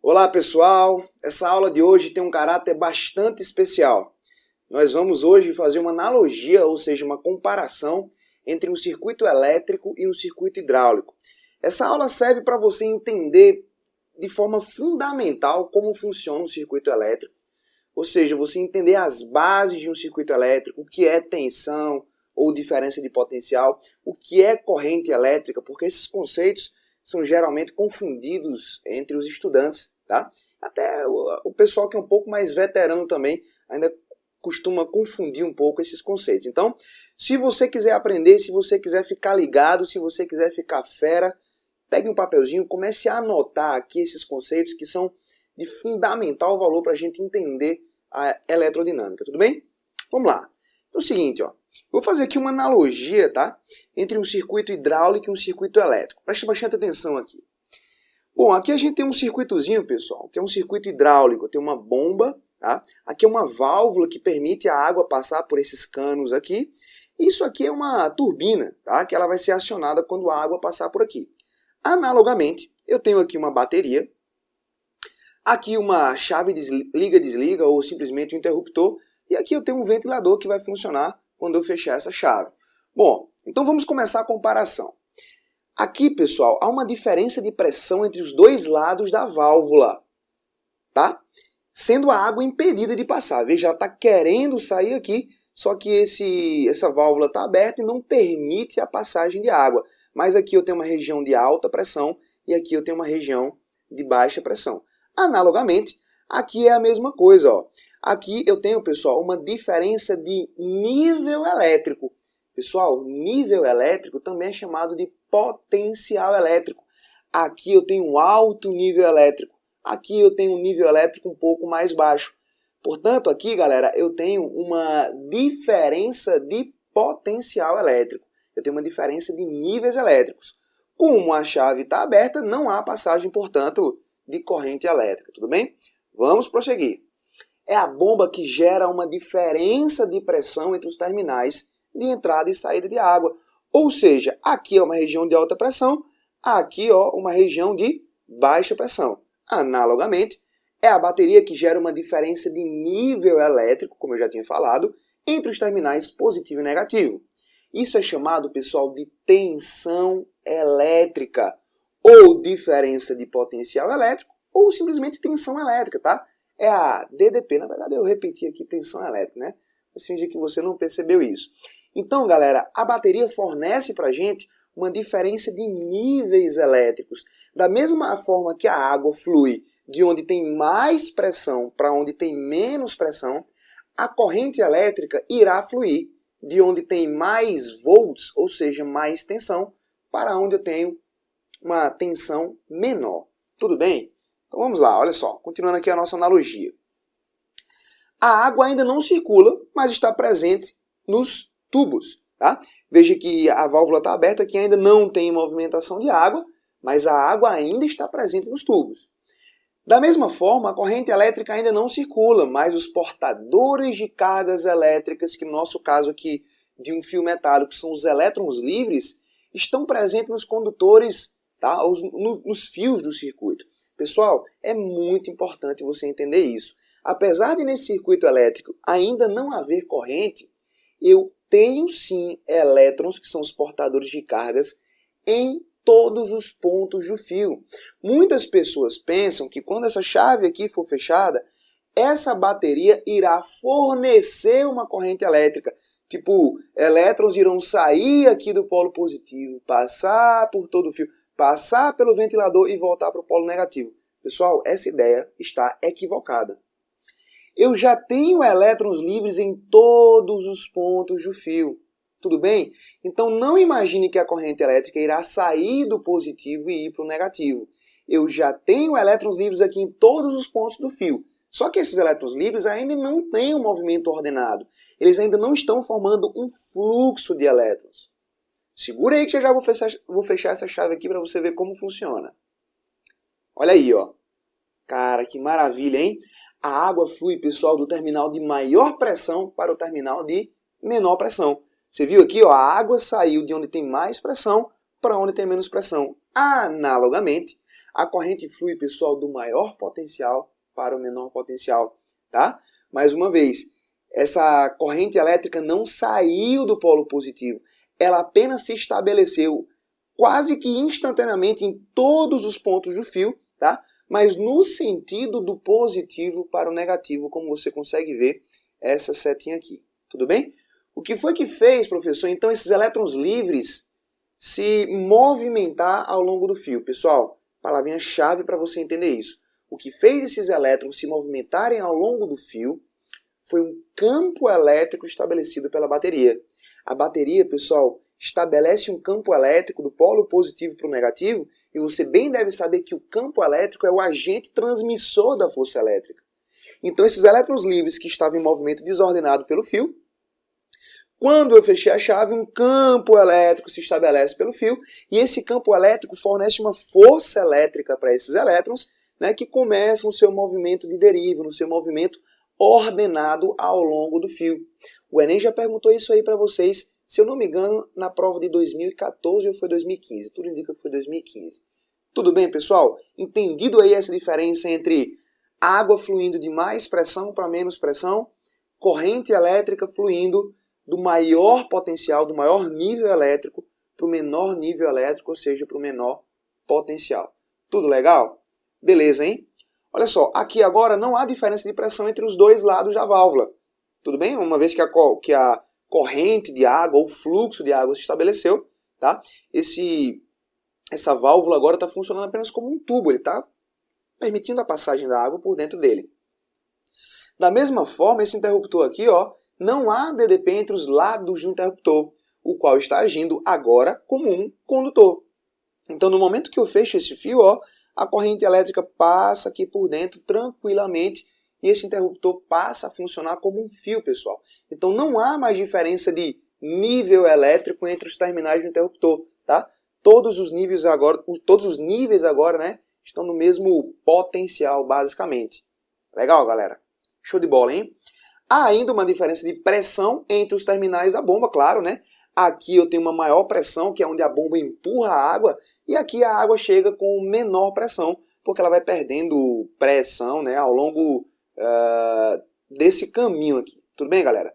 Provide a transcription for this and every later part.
Olá pessoal, essa aula de hoje tem um caráter bastante especial. Nós vamos hoje fazer uma analogia, ou seja, uma comparação entre um circuito elétrico e um circuito hidráulico. Essa aula serve para você entender de forma fundamental como funciona um circuito elétrico, ou seja, você entender as bases de um circuito elétrico, o que é tensão ou diferença de potencial, o que é corrente elétrica, porque esses conceitos são geralmente confundidos entre os estudantes, tá? Até o pessoal que é um pouco mais veterano também ainda costuma confundir um pouco esses conceitos. Então, se você quiser aprender, se você quiser ficar ligado, se você quiser ficar fera, pegue um papelzinho, comece a anotar aqui esses conceitos que são de fundamental valor para a gente entender a eletrodinâmica, tudo bem? Vamos lá. Então é o seguinte, ó. Vou fazer aqui uma analogia, tá? Entre um circuito hidráulico e um circuito elétrico. Preste bastante atenção aqui. Bom, aqui a gente tem um circuitozinho, pessoal, que é um circuito hidráulico. Tem uma bomba, tá? Aqui é uma válvula que permite a água passar por esses canos aqui. Isso aqui é uma turbina, tá? Que ela vai ser acionada quando a água passar por aqui. Analogamente, eu tenho aqui uma bateria. Aqui uma chave liga-desliga ou simplesmente um interruptor. E aqui eu tenho um ventilador que vai funcionar quando eu fechar essa chave. Bom, então vamos começar a comparação. Aqui, pessoal, há uma diferença de pressão entre os dois lados da válvula, tá? Sendo a água impedida de passar. Veja, ela está querendo sair aqui, só que essa válvula está aberta e não permite a passagem de água. Mas aqui eu tenho uma região de alta pressão e aqui eu tenho uma região de baixa pressão. Analogamente, aqui é a mesma coisa, ó. Aqui eu tenho, pessoal, uma diferença de nível elétrico. Pessoal, nível elétrico também é chamado de potencial elétrico. Aqui eu tenho um alto nível elétrico. Aqui eu tenho um nível elétrico um pouco mais baixo. Portanto, aqui, galera, eu tenho uma diferença de potencial elétrico. Eu tenho uma diferença de níveis elétricos. Como a chave está aberta, não há passagem, portanto, de corrente elétrica. Tudo bem? Vamos prosseguir. É a bomba que gera uma diferença de pressão entre os terminais de entrada e saída de água. Ou seja, aqui é uma região de alta pressão, aqui ó, uma região de baixa pressão. Analogamente, é a bateria que gera uma diferença de nível elétrico, como eu já tinha falado, entre os terminais positivo e negativo. Isso é chamado, pessoal, de tensão elétrica, ou diferença de potencial elétrico, ou simplesmente tensão elétrica, tá? É a DDP, na verdade eu repeti aqui tensão elétrica, né? Mas finge que você não percebeu isso. Então, galera, a bateria fornece para a gente uma diferença de níveis elétricos. Da mesma forma que a água flui de onde tem mais pressão para onde tem menos pressão, a corrente elétrica irá fluir de onde tem mais volts, ou seja, mais tensão, para onde eu tenho uma tensão menor. Tudo bem? Então vamos lá, olha só, continuando aqui a nossa analogia. A água ainda não circula, mas está presente nos tubos. Tá? Veja que a válvula está aberta, que ainda não tem movimentação de água, mas a água ainda está presente nos tubos. Da mesma forma, a corrente elétrica ainda não circula, mas os portadores de cargas elétricas, que no nosso caso aqui de um fio metálico são os elétrons livres, estão presentes nos condutores, tá? Nos fios do circuito. Pessoal, é muito importante você entender isso. Apesar de nesse circuito elétrico ainda não haver corrente, eu tenho sim elétrons, que são os portadores de cargas, em todos os pontos do fio. Muitas pessoas pensam que quando essa chave aqui for fechada, essa bateria irá fornecer uma corrente elétrica. Tipo, elétrons irão sair aqui do polo positivo, passar por todo o fio, passar pelo ventilador e voltar para o polo negativo. Pessoal, essa ideia está equivocada. Eu já tenho elétrons livres em todos os pontos do fio. Tudo bem? Então não imagine que a corrente elétrica irá sair do positivo e ir para o negativo. Eu já tenho elétrons livres aqui em todos os pontos do fio. Só que esses elétrons livres ainda não têm um movimento ordenado. Eles ainda não estão formando um fluxo de elétrons. Segura aí que já vou fechar essa chave aqui para você ver como funciona. Olha aí, ó. Cara, que maravilha, hein? A água flui, pessoal, do terminal de maior pressão para o terminal de menor pressão. Você viu aqui, ó, a água saiu de onde tem mais pressão para onde tem menos pressão. Analogamente, A corrente flui, pessoal, do maior potencial para o menor potencial, tá? Mais uma vez, essa corrente elétrica não saiu do polo positivo, ela apenas se estabeleceu quase que instantaneamente em todos os pontos do fio, tá? Mas no sentido do positivo para o negativo, como você consegue ver essa setinha aqui. Tudo bem? O que foi que fez, professor, então, esses elétrons livres se movimentar ao longo do fio? Pessoal, palavrinha-chave para você entender isso. O que fez esses elétrons se movimentarem ao longo do fio foi um campo elétrico estabelecido pela bateria. A bateria, pessoal, estabelece um campo elétrico do polo positivo para o negativo, e você bem deve saber que o campo elétrico é o agente transmissor da força elétrica. Então, esses elétrons livres que estavam em movimento desordenado pelo fio, quando eu fechei a chave, um campo elétrico se estabelece pelo fio, e esse campo elétrico fornece uma força elétrica para esses elétrons, né, que começam o seu movimento de deriva, no seu movimento ordenado ao longo do fio. O Enem já perguntou isso aí para vocês, se eu não me engano, na prova de 2014 ou foi 2015. Tudo indica que foi 2015. Tudo bem, pessoal? Entendido aí essa diferença entre água fluindo de mais pressão para menos pressão, corrente elétrica fluindo do maior potencial, do maior nível elétrico para o menor nível elétrico, ou seja, para o menor potencial. Tudo legal? Beleza, hein? Olha só, aqui agora não há diferença de pressão entre os dois lados da válvula. Tudo bem? Uma vez que a corrente de água ou fluxo de água se estabeleceu, tá? Essa válvula agora está funcionando apenas como um tubo, ele está permitindo a passagem da água por dentro dele. Da mesma forma, esse interruptor aqui, ó, não há DDP entre os lados do interruptor, o qual está agindo agora como um condutor. Então, no momento que eu fecho esse fio, ó, a corrente elétrica passa aqui por dentro tranquilamente e esse interruptor passa a funcionar como um fio, pessoal. Então não há mais diferença de nível elétrico entre os terminais do interruptor, tá? Todos os níveis agora, né, estão no mesmo potencial, basicamente. Legal, galera? Show de bola, hein? Há ainda uma diferença de pressão entre os terminais da bomba, claro, né? Aqui eu tenho uma maior pressão, que é onde a bomba empurra a água, e aqui a água chega com menor pressão, porque ela vai perdendo pressão, né, ao longo desse caminho aqui. Tudo bem, galera?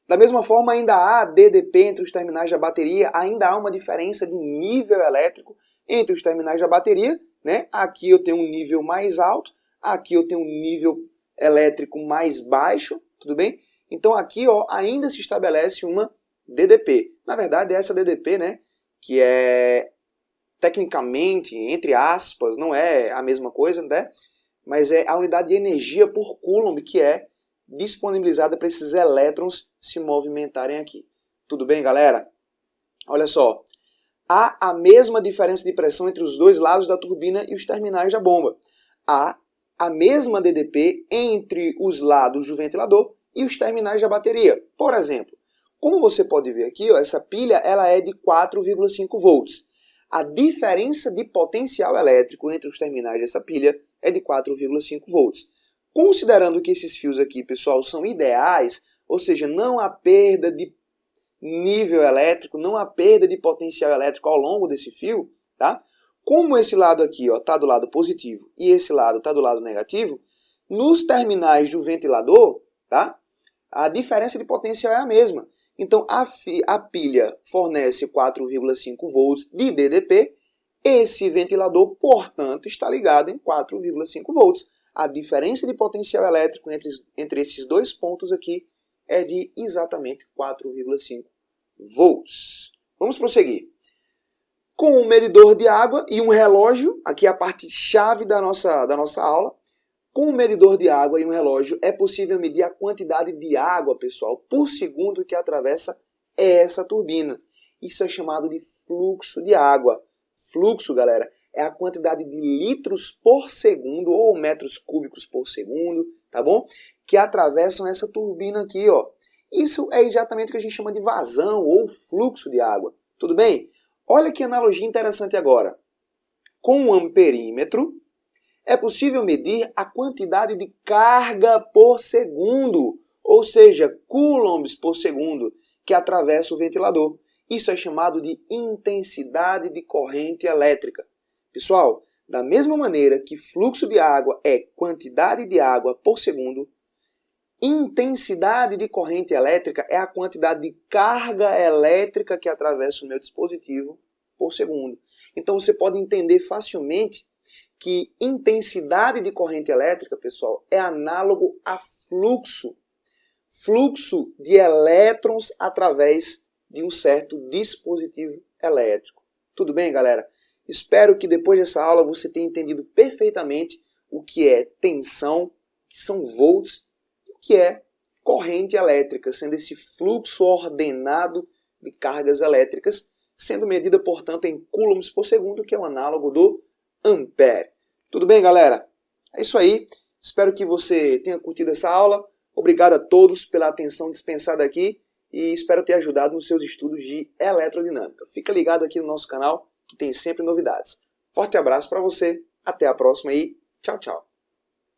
Da mesma forma, ainda há DDP entre os terminais da bateria, ainda há uma diferença de nível elétrico entre os terminais da bateria, né? Aqui eu tenho um nível mais alto, aqui eu tenho um nível elétrico mais baixo, tudo bem? Então aqui, ó, ainda se estabelece uma DDP. Na verdade, essa DDP, né, que é tecnicamente, entre aspas, não é a mesma coisa, né? Mas é a unidade de energia por Coulomb que é disponibilizada para esses elétrons se movimentarem aqui. Tudo bem, galera? Olha só, há a mesma diferença de pressão entre os dois lados da turbina e os terminais da bomba. Há a mesma DDP entre os lados do ventilador e os terminais da bateria. Por exemplo, como você pode ver aqui, ó, essa pilha ela é de 4,5 volts. A diferença de potencial elétrico entre os terminais dessa pilha é de 4,5 volts. Considerando que esses fios aqui, pessoal, são ideais, ou seja, não há perda de nível elétrico, não há perda de potencial elétrico ao longo desse fio, tá? Como esse lado aqui está do lado positivo e esse lado está do lado negativo, nos terminais do ventilador, tá? A diferença de potencial é a mesma. Então, a pilha fornece 4,5 volts de DDP, esse ventilador, portanto, está ligado em 4,5 volts. A diferença de potencial elétrico entre esses dois pontos aqui é de exatamente 4,5 volts. Vamos prosseguir. Com um medidor de água e um relógio, aqui é a parte chave da nossa aula. Com um medidor de água e um relógio é possível medir a quantidade de água, pessoal, por segundo que atravessa essa turbina. Isso é chamado de fluxo de água. Fluxo, galera, é a quantidade de litros por segundo ou metros cúbicos por segundo, tá bom? Que atravessam essa turbina aqui, ó. Isso é exatamente o que a gente chama de vazão ou fluxo de água. Tudo bem? Olha que analogia interessante agora. Com um amperímetro, é possível medir a quantidade de carga por segundo, ou seja, coulombs por segundo, que atravessa o ventilador. Isso é chamado de intensidade de corrente elétrica. Pessoal, Da mesma maneira que fluxo de água é quantidade de água por segundo, intensidade de corrente elétrica é a quantidade de carga elétrica que atravessa o meu dispositivo por segundo. Então você pode entender facilmente que intensidade de corrente elétrica, pessoal, é análogo a fluxo. Fluxo de elétrons através de um certo dispositivo elétrico. Tudo bem, galera? Espero que depois dessa aula você tenha entendido perfeitamente o que é tensão, que são volts, e o que é corrente elétrica, sendo esse fluxo ordenado de cargas elétricas, sendo medida, portanto, em coulombs por segundo, que é o análogo do ampere. Tudo bem, galera? É isso aí. Espero que você tenha curtido essa aula. Obrigado a todos pela atenção dispensada aqui e espero ter ajudado nos seus estudos de eletrodinâmica. Fica ligado aqui no nosso canal que tem sempre novidades. Forte abraço para você, até a próxima e tchau, tchau.